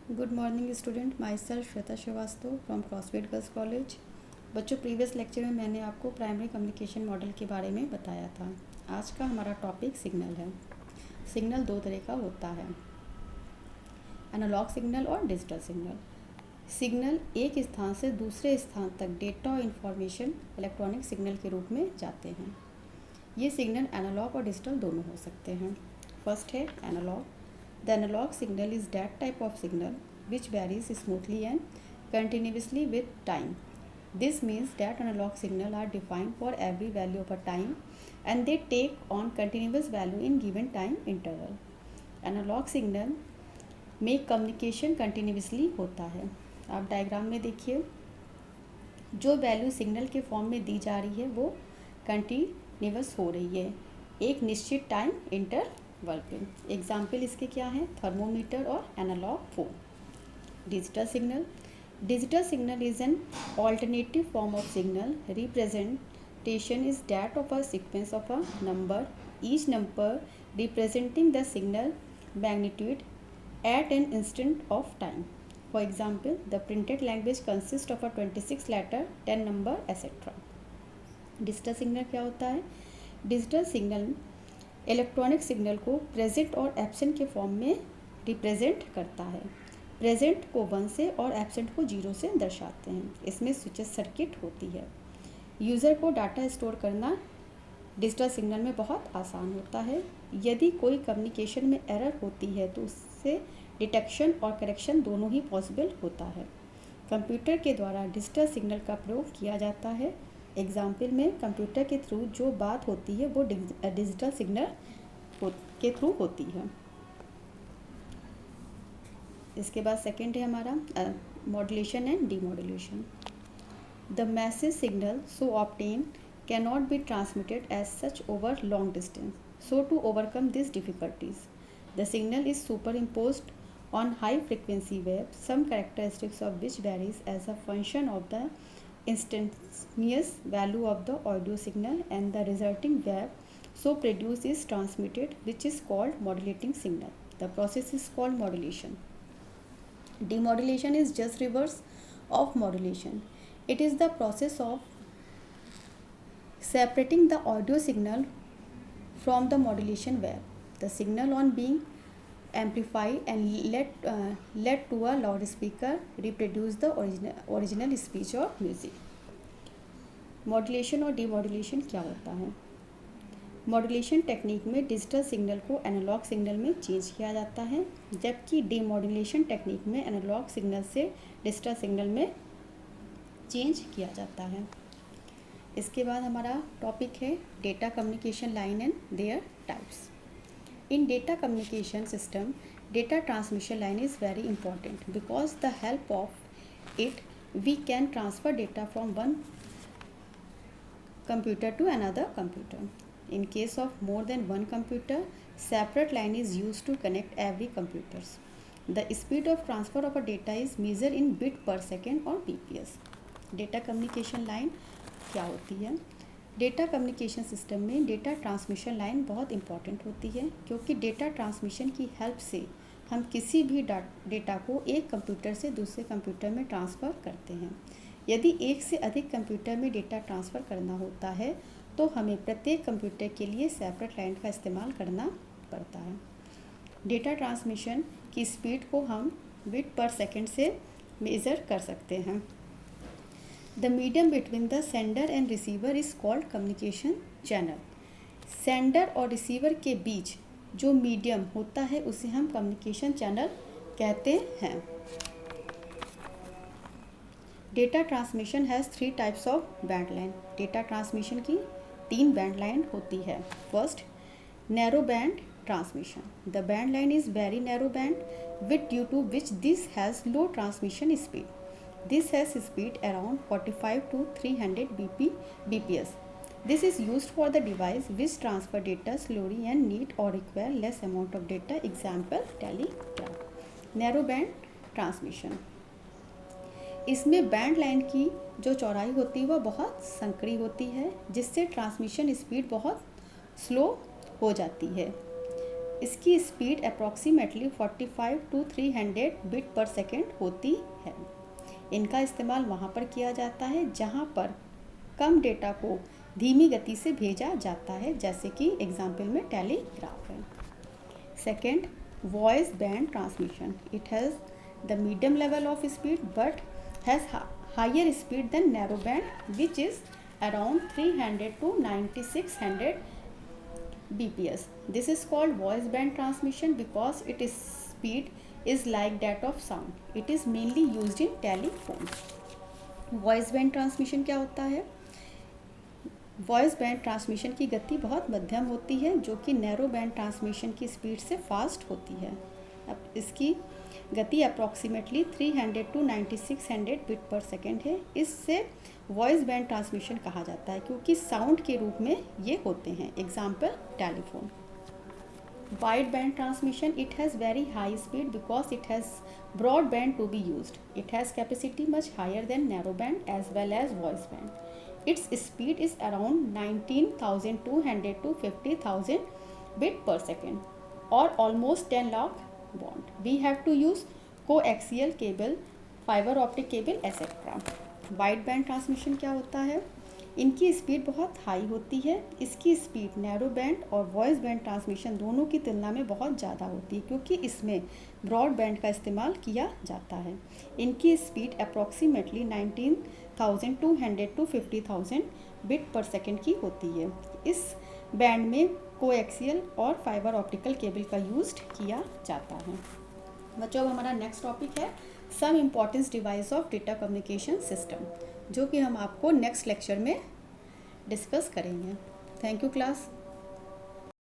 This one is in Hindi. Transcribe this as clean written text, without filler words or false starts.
Good morning student, my self Shweta Shrivastava from Crossfield girls college. बच्चों, प्रीवियस लेक्चर में मैंने आपको प्राइमरी कम्युनिकेशन मॉडल के बारे में बताया था। आज का हमारा टॉपिक सिग्नल है। सिग्नल दो तरह का होता है, एनालॉग सिग्नल और डिजिटल सिग्नल। सिग्नल एक स्थान से दूसरे स्थान तक डेटा और इन्फॉर्मेशन इलेक्ट्रॉनिक सिग्नल के रूप में जाते हैं। ये सिग्नल एनालॉग और डिजिटल दोनों हो सकते हैं। फर्स्ट है analogue. The analog signal is that type of signal which varies smoothly and continuously with time. This means that analog signals are defined for every value of a time and they take on continuous value in given time interval. Analog signal में communication continuously होता है। आप डायग्राम में देखिए, जो वैल्यू सिग्नल के फॉर्म में दी जा रही है वो कंटिन्यूस हो रही है एक निश्चित टाइम इंटरवल पे। एग्जाम्पल इसके क्या हैं? थर्मोमीटर और analog phone. Digital signal is an alternative form of signal. Representation is that of a sequence of a number, each number representing the signal magnitude at an instant of time. For example, the printed language consists of a 26 letter, 10 number, etc. Digital signal क्या होता है? डिजिटल सिग्नल इलेक्ट्रॉनिक सिग्नल को प्रेजेंट और एब्सेंट के फॉर्म में रिप्रेजेंट करता है। प्रेजेंट को 1 से और एब्सेंट को 0 से दर्शाते हैं। इसमें स्विचेस सर्किट होती है। यूज़र को डाटा स्टोर करना डिजिटल सिग्नल में बहुत आसान होता है। यदि कोई कम्युनिकेशन में एरर होती है तो उससे डिटेक्शन और करेक्शन दोनों ही पॉसिबल होता है। कंप्यूटर के द्वारा डिजिटल सिग्नल का प्रयोग किया जाता है। एग्जाम्पल में कंप्यूटर के थ्रू जो बात होती है वो डिजिटल सिग्नल के थ्रू होती है। इसके बाद सेकंड है हमारा modulation and demodulation. The message signal so obtain cannot be transmitted as such over long distance. So to overcome these difficulties, the signal is superimposed on high frequency wave, some characteristics of which varies as a function of the instantaneous value of the audio signal, and the resulting wave so produced is transmitted, which is called modulating signal. The process is called modulation. Demodulation is just reverse of modulation. It is the process of separating the audio signal from the modulation wave. The signal on being amplified and led to a loudspeaker reproduce the original speech or music. Modulation और डीमॉड्यूलेशन क्या होता है? मॉड्यूलेशन टेक्निक में डिजिटल सिग्नल को एनालॉग सिग्नल में चेंज किया जाता है, जबकि डीमॉड्यूलेशन टेक्निक में एनालॉग सिग्नल से डिजिटल सिग्नल में चेंज किया जाता है। इसके बाद हमारा टॉपिक है data communication line and their types. In data communication system, data transmission line is very important because the help of it we can transfer data from one computer to another computer. In case of more than one computer, separate line is used to connect every computers. The speed of transfer of a data is measured in bit per second or bps. Data communication line क्या होती है? डेटा कम्युनिकेशन सिस्टम में डेटा ट्रांसमिशन लाइन बहुत इंपॉर्टेंट होती है, क्योंकि डेटा ट्रांसमिशन की हेल्प से हम किसी भी डेटा को एक कंप्यूटर से दूसरे कंप्यूटर में ट्रांसफ़र करते हैं। यदि एक से अधिक कंप्यूटर में डेटा ट्रांसफ़र करना होता है तो हमें प्रत्येक कंप्यूटर के लिए सेपरेट लाइन का इस्तेमाल करना पड़ता है। डेटा ट्रांसमिशन की स्पीड को हम बिट पर सेकंड से मेज़र कर सकते हैं। The medium between the sender and receiver is called communication channel. Sender और रिसीवर के बीच जो मीडियम होता है उसे हम कम्युनिकेशन चैनल कहते हैं। Data transmission has 3 types of band line. Data transmission की 3 बैंड लाइन होती है। First, narrow band transmission. The band line is very narrow band with due to which this has low transmission speed. This has speed around 45 to 300 bps. This is used for the device which transfer data slowly and need or require less amount of data. Example, telegraph. Narrow band transmission, इसमें बैंड लाइन की जो चौड़ाई होती है वह बहुत संकरी होती है, जिससे ट्रांसमिशन स्पीड बहुत स्लो हो जाती है। इसकी speed approximately 45 to 300 bit per second होती है। इनका इस्तेमाल वहाँ पर किया जाता है जहाँ पर कम डेटा को धीमी गति से भेजा जाता है, जैसे कि एग्जाम्पल में टेलीग्राफ है। Second, voice band transmission. It has the medium level of speed but has higher speed than narrow band which is around 300 to 9600 bps. This is called voice band transmission because its speed is like that of sound. It is mainly used in telephone. Voice band transmission क्या होता है? वॉइस बैंड ट्रांसमिशन की गति बहुत मध्यम होती है, जो कि नैरो बैंड ट्रांसमिशन की स्पीड से फास्ट होती है। अब इसकी गति approximately 300 to 9600 bit per second है। इससे वॉइस बैंड ट्रांसमिशन कहा जाता है क्योंकि साउंड के रूप में ये होते हैं। Example telephone. Wide band transmission, it has very high speed because it has broad band to be used. It has capacity much higher than narrow band as well as voice band. Its speed is around 19,200 to 50,000 bit per second or almost 10 lakh bond. We have to use coaxial cable, fiber optic cable, etc. Wide band transmission क्या होता है? इनकी स्पीड बहुत हाई होती है। इसकी स्पीड नैरो बैंड और वॉइस बैंड ट्रांसमिशन दोनों की तुलना में बहुत ज़्यादा होती है क्योंकि इसमें ब्रॉड बैंड का इस्तेमाल किया जाता है। इनकी speed approximately 19,200 to 50,000 bit per second की होती है। इस बैंड में कोएक्सियल और फाइबर ऑप्टिकल केबल का यूज किया जाता है। बच्चों, अब हमारा नेक्स्ट टॉपिक है some importance device of data communication system, जो कि हम आपको नेक्स्ट लेक्चर में डिस्कस करेंगे। Thank you class.